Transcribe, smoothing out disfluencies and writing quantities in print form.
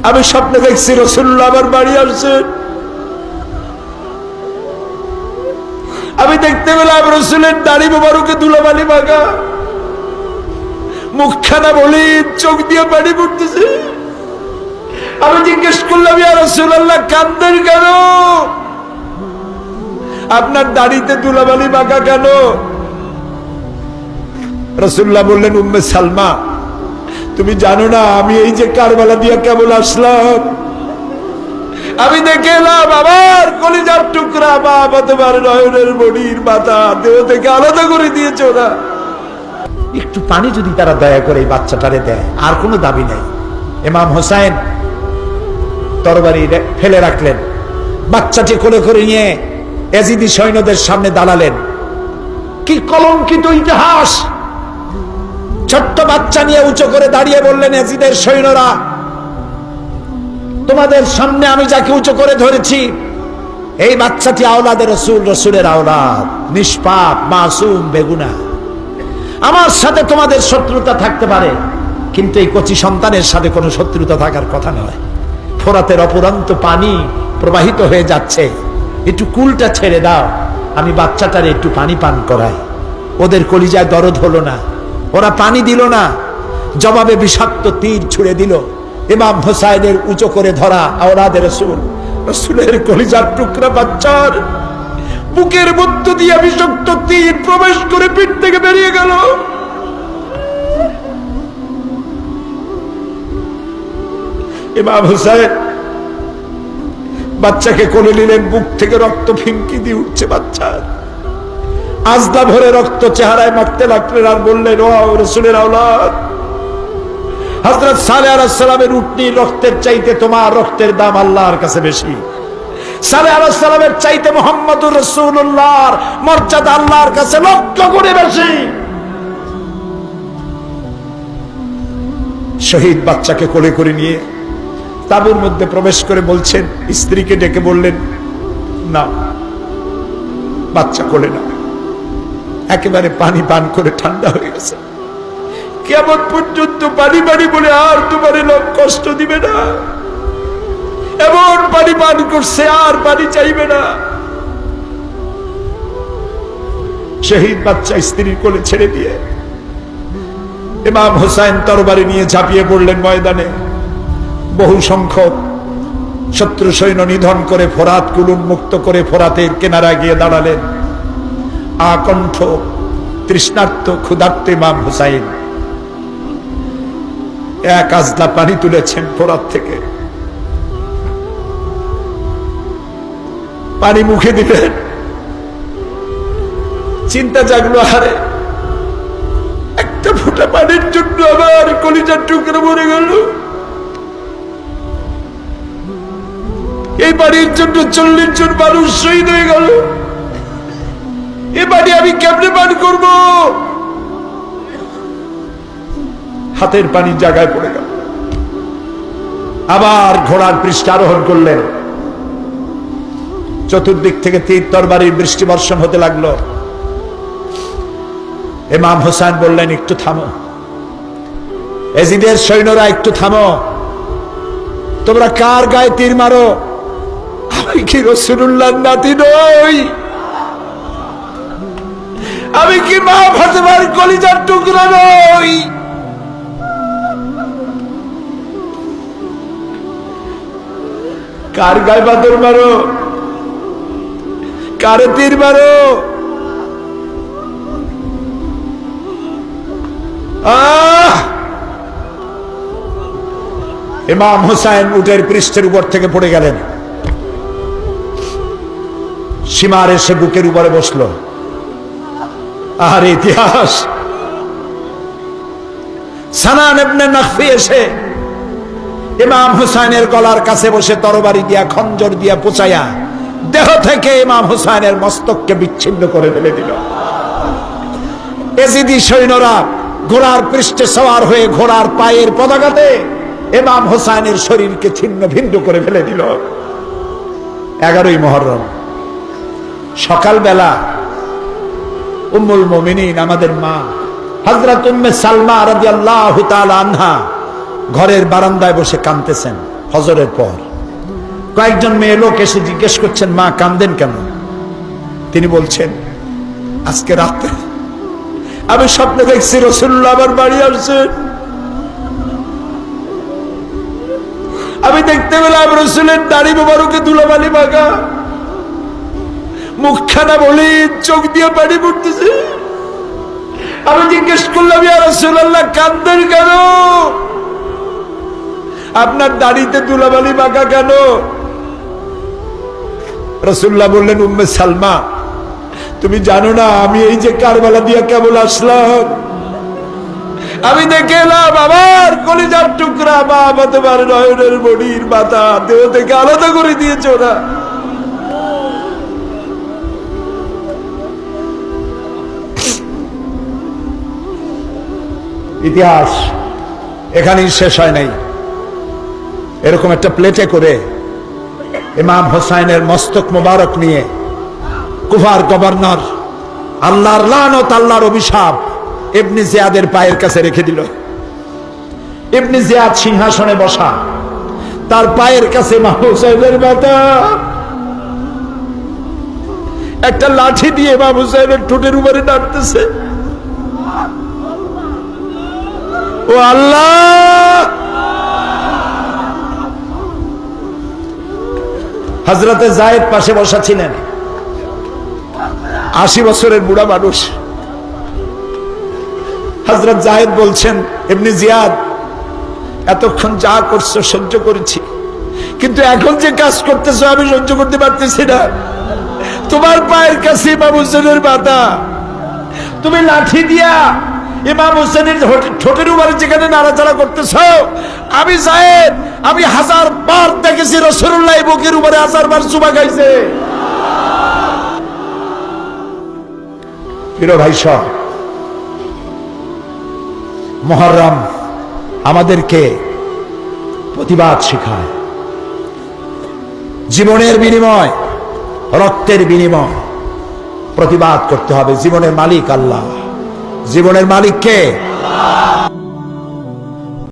আমি স্বপ্নে দেখছি রাসূলুল্লাহ আমার বাড়ি আসছেন। আমি দেখতে পেলাম রাসূলের দাড়ি মোবারকে ধুলাবালি মাখা, মুখখানা বলি, চোখ দিয়ে পানি পড়তেছে। আমি জিজ্ঞেস করলাম, ইয়া রাসূলুল্লাহ কাঁদেন কেন? আপনার দাড়িতে ধুলাবালি মাখা কেন? রাসূলুল্লাহ বললেন, উম্মে সালমা তুমি জানো না আমি এই যে কারবালা দিয়া কেবল আসলাম, আমি দেখে এলাম আমার কলিজার টুকরা বাবা তোমার নয়নের মনির মাথা দেহ থেকে আলাদা করে দিয়েছে ওরা। একটু পানি যদি তারা দয়া করে এই বাচ্চাটারে দেয়, আর কোনো দাবি নাই। ইমাম হোসাইন তরবারি ফেলে রাখলেন, বাচ্চাটি কোলে করে নিয়ে এজিদি সৈন্যদের সামনে দাঁড়ালেন। কি কলঙ্কিত ইতিহাস! ছোট্ট বাচ্চা নিয়ে উঁচু করে দাঁড়িয়ে বললেন, এজিদের সৈন্যরা, তোমাদের সামনে আমি যাকে উঁচু করে ধরেছি এই বাচ্চাটি আওলাদের রাসূল, রাসূলের আওলাদ, নিষ্পাপ, মাসুম, বেগুনাহ। আমার সাথে তোমাদের শত্রুতা থাকতে পারে, কিন্তু এই কচি সন্তানের সাথে কোনো শত্রুতা থাকার কথা নয়। ফোরাতের অপুরন্ত পানি প্রবাহিত হয়ে যাচ্ছে, একটু কুলটা ছেড়ে দাও, আমি বাচ্চাটারে একটু পানি পান করাই। ওদের কলিজায় দরদ হলো না, ওরা পানি দিল না, জবাবে বিষাক্ত তীর ছুড়ে দিল। ইমাম হোসাইনের উঁচু করে ধরা আওলাদে রাসূল, রাসূলের কলিজার টুকরা বাচ্চার বুকের মধ্য দিয়ে বিষাক্ত তীর প্রবেশ করে পিঠ থেকে বেরিয়ে গেল। ইমাম হোসাইন বাচ্চাকে কোলে নিলেন, বুক থেকে রক্ত ফিনকি দিয়ে উঠছে বাচ্চার, আজদা ভরে রক্ত চেহারায় মাখতে লাগলেন আর বললেন, ও রাসূলের আওলাদ, হযরত সালেহ আলাইহিস সালামের উটনির রক্তের চাইতে তোমার রক্তের দাম আল্লাহর কাছে বেশি। সালেহ আলাইহিস সালামের চাইতে মুহাম্মদুর রাসূলুল্লাহর মর্যাদা আল্লাহর কাছে লক্ষ গুণে বেশি। শহীদ বাচ্চাকে কোলে করে নিয়ে তাঁবুর মধ্যে প্রবেশ করে বলছেন, স্ত্রীকে ডেকে বললেন, না বাচ্চা কোলে না, একেবারে পানি পান করে ঠান্ডা হয়ে গেছে, কেমন পর্যন্ত পানি পানি বলে আর তোমার লোক কষ্ট দিবে না, এমন পানি পান করছে আর পানি চাইবে না। শহীদ বাচ্চা স্ত্রীর কোলে ছেড়ে দিয়ে ইমাম হোসাইন তরবারি নিয়ে ঝাঁপিয়ে পড়লেন ময়দানে। বহু সংখ্যক শত্রু সৈন্য নিধন করে ফোরাত কুল উন্মুক্ত করে ফোরাতের কিনারায় গিয়ে দাঁড়ালেন। আকণ্ঠ তৃষ্ণার্ত ক্ষুধার্ত ইমাম হোসাইন এক আজলা পানি তুলেছেন ফোরাত থেকে, পানি মুখে দিলেন, চিন্তা জাগলো, আরে একটা ফোঁটা পানির জন্য আমার কলিজার টুকরা মরে গেল, এই পানির জন্য 40 জন মানুষ শহীদ হয়ে গেল, এই পানি আমি কেমনে পান করব? হাতের পানির জায়গায় পড়ে গেল। আবার ঘোড়ার পৃষ্ঠে আরোহণ করলেন, চতুর্দিক থেকে তীর তরবারির বৃষ্টি বর্ষণ হতে লাগলো। ইমাম হোসেন বললেন, একটু থামো, এজিদের সৈন্যরা একটু থামো, তোমরা কার গায়ে তীর মারো? আমি কি রাসূলুল্লাহর নাতি নই? আমি কি মা ফাতেমার কলিজার টুকরা নই? কার গায়ে বাদর মারো, কারে তীর মারো? ইমাম হোসেন উটের পৃষ্ঠের উপর থেকে পড়ে গেলেন। সীমার এসে বুকের উপরে বসলো। আর ইতিহাস, সানান ইবনে নাখফি এসে ইমাম হোসেনের গলার কাছে বসে তরবারি দিয়া খঞ্জর দিয়া পোঁচাইয়া দেহ থেকে ইমাম হোসেনের মস্তককে বিচ্ছিন্ন করে ফেলে দিল। এজিদি সৈন্যরা ঘোড়ার পৃষ্ঠে সওয়ার হয়ে ঘোড়ার পায়ের পদাঘাতে ইমাম হোসেনের শরীরকে ছিন্ন ভিন্ন করে ফেলে দিল। 11ই মুহররম সকালবেলা উম্মুল মুমিনিন আমাদের মা হযরত উম্মে সালমা রাদিয়াল্লাহু তাআলা আনহা ঘরের বারান্দায় বসে কাঁদতেছেন। ফজরের পর কয়েকজন মেয়ে লোক এসে জিজ্ঞেস করছেন, মা কান্দেন কেন? তিনি বলছেন, আজকে রাতে আমি স্বপ্নে দেখছি রাসূলুল্লাহ আমার বাড়ি আসছেন। আমি দেখতে পেলাম রাসূলের দাড়ি মোবারকে ধুলাবালি মাখা, মুখখানা বলি, চোখ দিয়ে পানি পড়তেছে। আমি জিজ্ঞেস করলাম, ইয়া রাসূলুল্লাহ কাঁদেন কেন? আপনার দাড়িতে ধুলাবালি মাখা কেন? রাসূলুল্লাহ বললেন, উম্মে সালমা তুমি জানো না আমি এই যে কারবালা দিয়া কেবল আসলাম, আমি দেখে এলাম আমার কলিজার টুকরা বাবা তোমার নয়নের মনির মাথা দেহ থেকে আলাদা করে দিয়েছে ওরা। ইতিহাস এখানেই শেষ হয় নাই। এরকম একটা প্লেটে করে ইমাম হোসাইনের মস্তক মোবারক নিয়ে কুফার গভর্নর আল্লাহর লানত, আল্লাহর অভিশাপ ইবনে জিয়াদের পায়ের কাছে রেখে দিল। ইবনে জিয়াদ সিংহাসনে বসা, তার পায়ের কাছে ইমাম হোসাইনের মাথা। একটা লাঠি দিয়ে ইমাম হোসাইনের ঠোঁটের উপরে নাড়তেছে। ও আল্লাহ! হযরতে যায়েদ পাশে বসা ছিলেন, 80 বছরের বুড়া মানুষ। হযরত যায়েদ বলছেন, ইবনে জিয়াদ এতক্ষণ যা করছো সহ্য করেছি, কিন্তু এখন যে কাজ করতেছো আমি সহ্য করতে পারতেছি না। তোমার পায়ের কাছে ইমাম হোসেনের মাথা, তুমি লাঠি দিয়া ইমাম হোসেনের ঠোঁটের উপরে যেখানে নাড়াচাড়া করতেছ, আমি যায়েদ আমি 1000 বার দেখেছি রাসূলুল্লাহ বুকের উপরে 1000 বার চুমা খাইছে। প্রিয় ভাই সব, মুহররম আমাদেরকে প্রতিবাদ শেখায়। জীবনের বিনিময়, রক্তের বিনিময় প্রতিবাদ করতে হবে। জীবনের মালিক আল্লাহ। জীবনের মালিক কে?